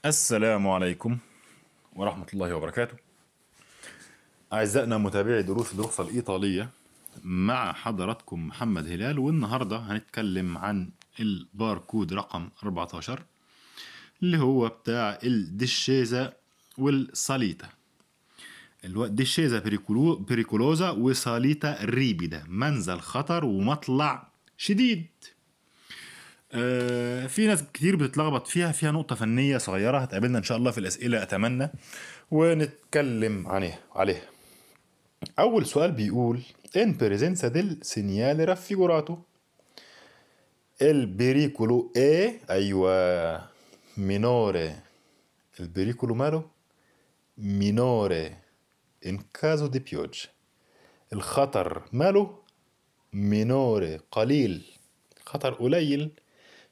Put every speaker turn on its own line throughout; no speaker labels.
السلام عليكم ورحمة الله وبركاته. أعزائنا متابعي دروس الرخصة الإيطالية، مع حضراتكم محمد هلال، والنهاردة هنتكلم عن الباركود رقم 14 اللي هو بتاع الديشيزا والساليتا، اللي هو ديشيزا بريكولوزا وساليتا ريبيدا، منزل خطر ومطلع شديد. في ناس كتير بتتلخبط فيها نقطة فنية صغيرة هتقابلنا إن شاء الله في الأسئلة أتمنى ونتكلم عليها. أول سؤال بيقول إن بريزنسا ديل سينيالي رافيجوراتو البريكولو أيوة مينوري، البريكولو ماله مينوري إن كازو دي بيوج، الخطر ماله مينوري قليل، خطر قليل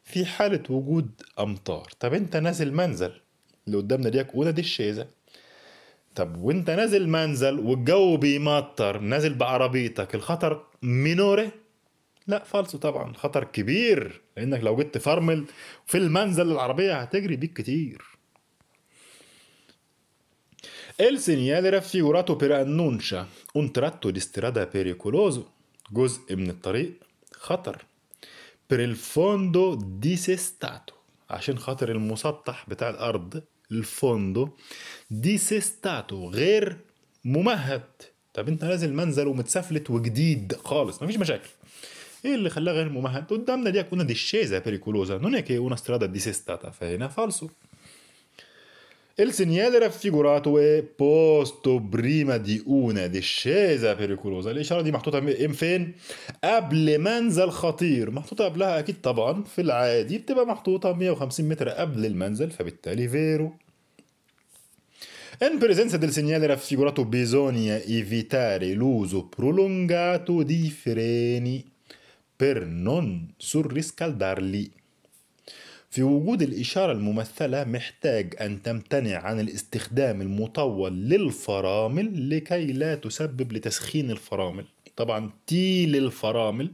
في حالة وجود أمطار. طب أنت نازل منزل اللي قدامنا ديك أولى دي الشيزة، طب وأنت نازل منزل والجو بيمطر نازل بعربيتك، الخطر مينوري؟ لا فالصو طبعا، الخطر كبير، لأنك لو جيت تفرمل في المنزل العربية هتجري بيك كتير. Il segnale raffigurato per annuncia un tratto di strada pericoloso، جزء من الطريق خطر. per il fondo disestato، عشان خاطر المسطح بتاع الأرض، الفوندو ديسيستاتو غير ممهد. طب انت نازل منزل ومتسفلت وجديد خالص مفيش مشاكل، ايه اللي خلاه غير ممهد؟ قدامنا دي una discesa pericolosa non è che una strada disestata، فهنا فالصو. Il segnale raffigurato è posto prima di una discesa pericolosa، الإشارة دي محطوطة فين؟ قبل منزل خطير، محطوطة قبلها أكيد طبعا، في العادي بتبقى محطوطة 150 متر قبل المنزل، فبالتالي فيرو. In presenza del segnale raffigurato bisogna evitare l'uso prolungato di freni per non surriscaldarli، في وجود الإشارة الممثلة محتاج أن تمتنع عن الاستخدام المطول للفرامل لكي لا تسبب لتسخين الفرامل. طبعا تيل الفرامل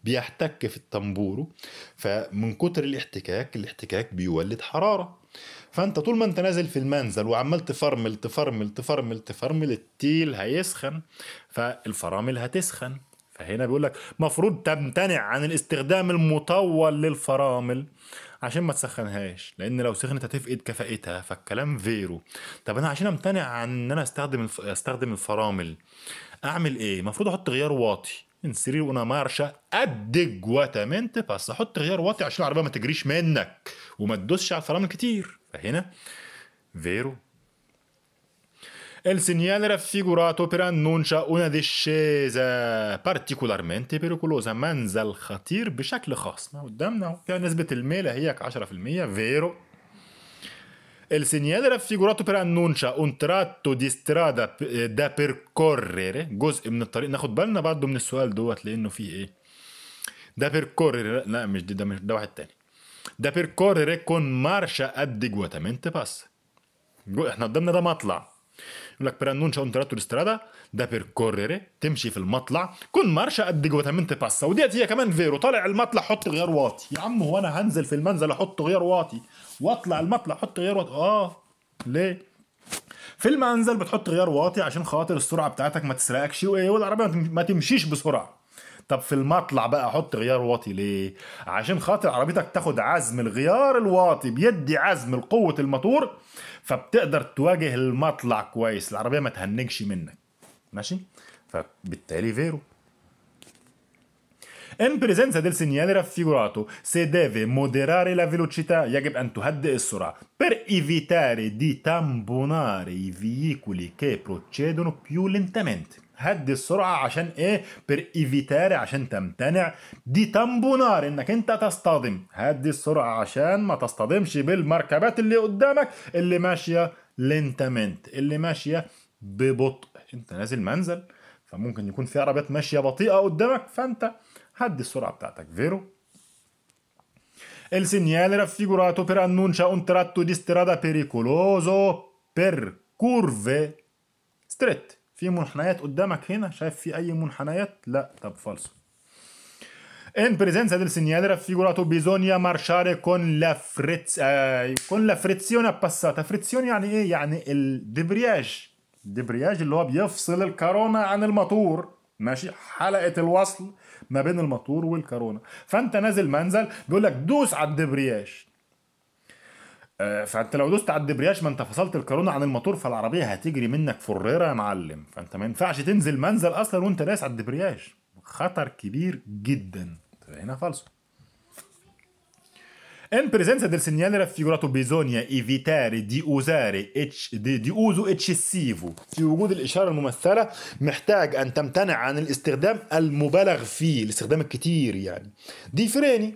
بيحتك في الطنبورو، فمن كتر الاحتكاك بيولد حرارة، فانت طول ما انت نازل في المنزل وعمال تفرمل التيل هيسخن، فالفرامل هتسخن. فهنا بيقولك مفروض تمتنع عن الاستخدام المطول للفرامل عشان ما تسخنهاش، لان لو سخنت هتفقد كفاءتها، فالكلام فيرو. طب انا عشان امتنع عن ان انا استخدم الفرامل اعمل ايه؟ المفروض احط غيار واطي، انسرير una marcia adeguatamente بس احط غيار واطي عشان العربيه ما تجريش منك وما تدوسش على الفرامل كتير، فهنا فيرو. Il segnale raffigurato per annuncia una discesa particolarmente pericolosa، منزل خطير بشكل خاص. ما قدامنا فيها نسبة الميل هي 10%، فيرو. Il segnale raffigurato per annuncia un tratto di strada da percorrere، جزء من الطريق. ناخد بالنا برضه من السؤال دوت لأنه فيه إيه؟ da percorrere، لا مش دي، ده واحد تاني. da percorrere con marcia adeguatamente passa، احنا قدامنا ده مطلع، يقول لك per annuncia un tratto di strada da percorrere، تمشي في المطلع كون marcia adeguatamente passa، وديت هي كمان فيرو. طالع المطلع حط غيار واطي، يا عم هو انا هنزل في المنزل احط غيار واطي واطلع المطلع احط غيار واطي؟ ليه؟ في المنزل بتحط غيار واطي عشان خاطر السرعه بتاعتك ما تسرقكش والعربيه ما تمشيش بسرعه. طب في المطلع بقى احط غيار واطي ليه؟ عشان خاطر عربيتك تاخد عزم الغيار الواطي، بيدي عزم لقوه الموتور، فبتقدر تواجه المطلع كويس، العربيه ما تهنجش منك، ماشي؟ فبالتالي فيرو. In presenza del segnale raffigurato si deve moderare la velocità، يجب أن تهدئ السرعة per evitare di tamponare i veicoli che procedono più lentamente. هدي السرعة عشان ايه؟ per evitare عشان تمتنع، دي tamponare انك انت تصطدم، هدي السرعة عشان ما تصطدمش بالمركبات اللي قدامك اللي ماشية lentamente، اللي ماشية ببطء. انت نازل منزل فممكن يكون في عربيات ماشية بطيئة قدامك، فانت هدي السرعة بتاعتك، فيرو. Il segnale raffigurato per annuncia un tratto di strada pericoloso per curve strette، في منحنيات قدامك هنا، شايف في أي منحنيات؟ لا. طب فالصو. In presenza del segnale raffigurato bisogna marciare con la frizione abbassata. frizione يعني ايه؟ يعني الدبرياج. الدبرياج اللي هو بيفصل الكورونا عن الموتور، ماشي، حلقة الوصل ما بين الموتور والكورونا. فانت نازل منزل بيقول لك دوس على الدبرياج. فانت لو دوست على الدبرياج ما انت فصلت الكورونا عن الموتور، فالعربيه هتجري منك فريره يا معلم. فانت ما ينفعش تنزل منزل اصلا وانت دايس على الدبرياج، خطر كبير جدا. هنا فالصو. In presenza del segnale raffigurato bisogna evitare di uso eccessivo. في وجود الإشارة الممثلة محتاج أن تمتنع عن الاستخدام المبالغ فيه، الاستخدام الكتير يعني. دي فريني،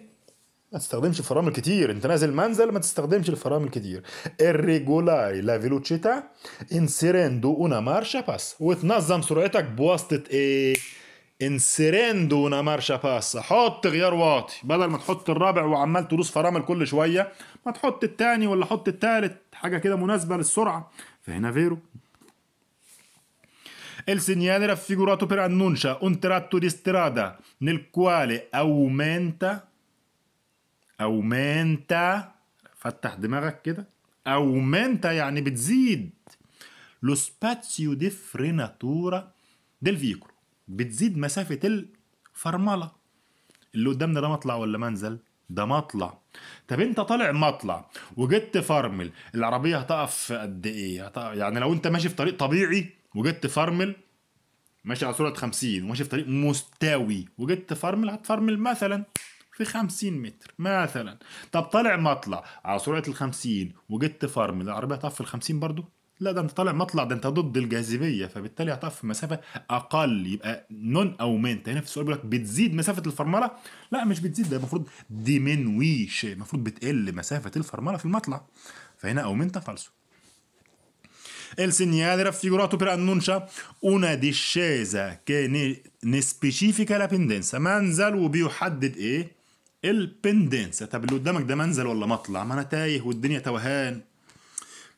ما تستخدمش فرامل كتير، انت نازل منزل ما تستخدمش الفرامل كتير. الريجولاري لا فيلوتشيتا انسيرندو una marcia pass، وتنظم سرعتك بواسطة ايه؟ انسيرندو una marcia pass، حط غيار واطي، بدل ما تحط الرابع وعمال تدوس فرامل كل شوية، ما تحط التاني ولا حط التالت، حاجة كده مناسبة للسرعة. فهنا فيرو. Il segnale raffigurato per annuncia un tratto di strada nel quale aumenta فتح دماغك كده، aumenta يعني بتزيد lo spazio di frenatura del veicolo، بتزيد مسافة الفرملة. اللي قدامنا ده مطلع ولا منزل؟ ده مطلع. طب انت طالع مطلع وجيت تفرمل، العربية هتقف قد ايه؟ يعني لو انت ماشي في طريق طبيعي وجيت تفرمل، ماشي على سرعة 50 وماشي في طريق مستوي وجيت تفرمل، هتفرمل مثلا في 50 متر مثلا. طب طالع مطلع على سرعة 50 وجيت تفرمل، العربية هتقف في 50 برضو؟ لا، ده انت طالع مطلع، ده انت ضد الجاذبية، فبالتالي هتقف في مسافة أقل. يبقى نون أومنت هنا في السؤال بيقول لك بتزيد مسافة الفرملة؟ لا مش بتزيد، ده المفروض ديمنويش، المفروض بتقل مسافة الفرملة في المطلع. فهنا أومنتا فالسو. Il segnale raffigurato per annuncia una discesa che ne specifica la pendenza. منزل وبيحدد ايه؟ البندنسة. طب اللي قدامك ده منزل ولا مطلع؟ ما انا تايه والدنيا توهان،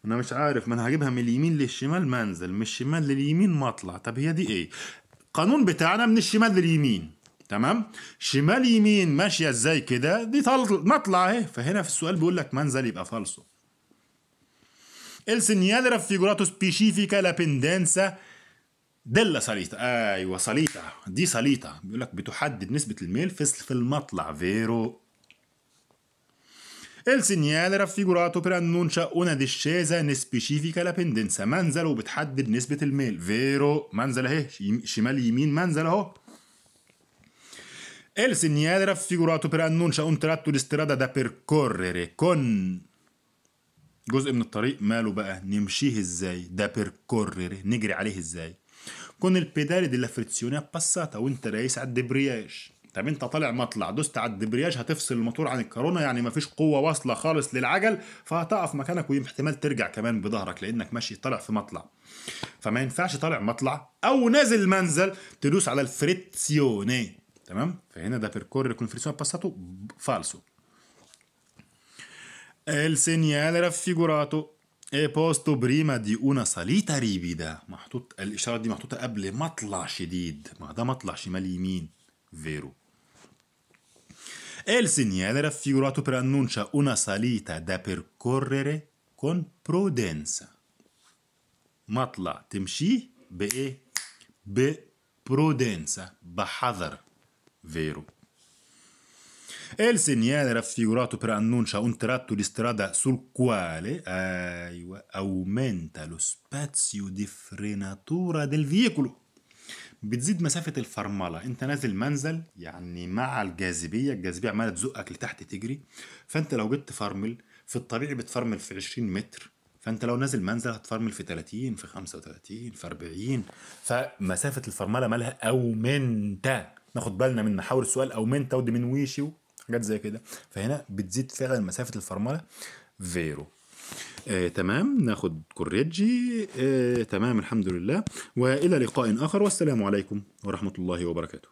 انا مش عارف، ما انا هجيبها من اليمين للشمال منزل، من الشمال لليمين مطلع. طب هي دي ايه؟ القانون بتاعنا من الشمال لليمين، تمام؟ شمال يمين ماشية ازاي كده؟ دي مطلع اهي. فهنا في السؤال بيقول لك منزل، يبقى فالصو. Il segnale raffigurato specifica la pendenza della salita. ايوه salita، دي salita بيقول لك بتحدد نسبة الميل في المطلع. فيرو. Il segnale raffigurato per annuncia una discesa ne specifica la pendenza. منزل وبتحدد نسبة الميل. فيرو. منزل اهي، شمال يمين منزل اهو. Il segnale raffigurato per annuncia un tratto di strada da percorrere con جزء من الطريق. ماله بقى؟ نمشيه ازاي؟ ده بيركورري، نجري عليه ازاي؟ كون البيدالي دي لافريتسيوني اباساتا، وانت رايس على الدبرياج. طب انت طالع مطلع دوست على الدبرياج، هتفصل الموتور عن الكورونا، يعني مفيش قوه واصله خالص للعجل، فهتقف مكانك واحتمال ترجع كمان بظهرك لانك ماشي طالع في مطلع. فما ينفعش طالع مطلع او نازل منزل تدوس على الفريتسيوني، تمام؟ فهنا ده بيركورري كون فريتسيوني اباساتو فالسو. Il segnale raffigurato è posto prima di una salita ripida. محطوط الإشارة دي محطوطة قبل مطلع شديد، ما ده مطلع شمال يمين. فيرو. Il segnale raffigurato preannuncia una salita da percorrere con prudenza. مطلع تمشيه بإيه؟ ببرودنسا، بحذر. فيرو. Il segnale raffigurato preannuncia un tratto di strada sul quale aumenta lo spazio di frenatura del veicolo. بتزيد مسافة الفرملة. انت نازل منزل يعني مع الجاذبية عمالة تزقك لتحت تجري، فانت لو جيت تفرمل في الطبيعي بتفرمل في 20 متر، فانت لو نازل منزل هتفرمل في 30 في 35 في 40. فمسافة الفرملة مالها أومنتا. ناخد بالنا من محاور السؤال، أومنتا وديمنويشي حاجات زي كده. فهنا بتزيد فعلا مسافة الفرملة. فيرو. تمام، ناخد كوريجي. تمام، الحمد لله، وإلى لقاء آخر، والسلام عليكم ورحمة الله وبركاته.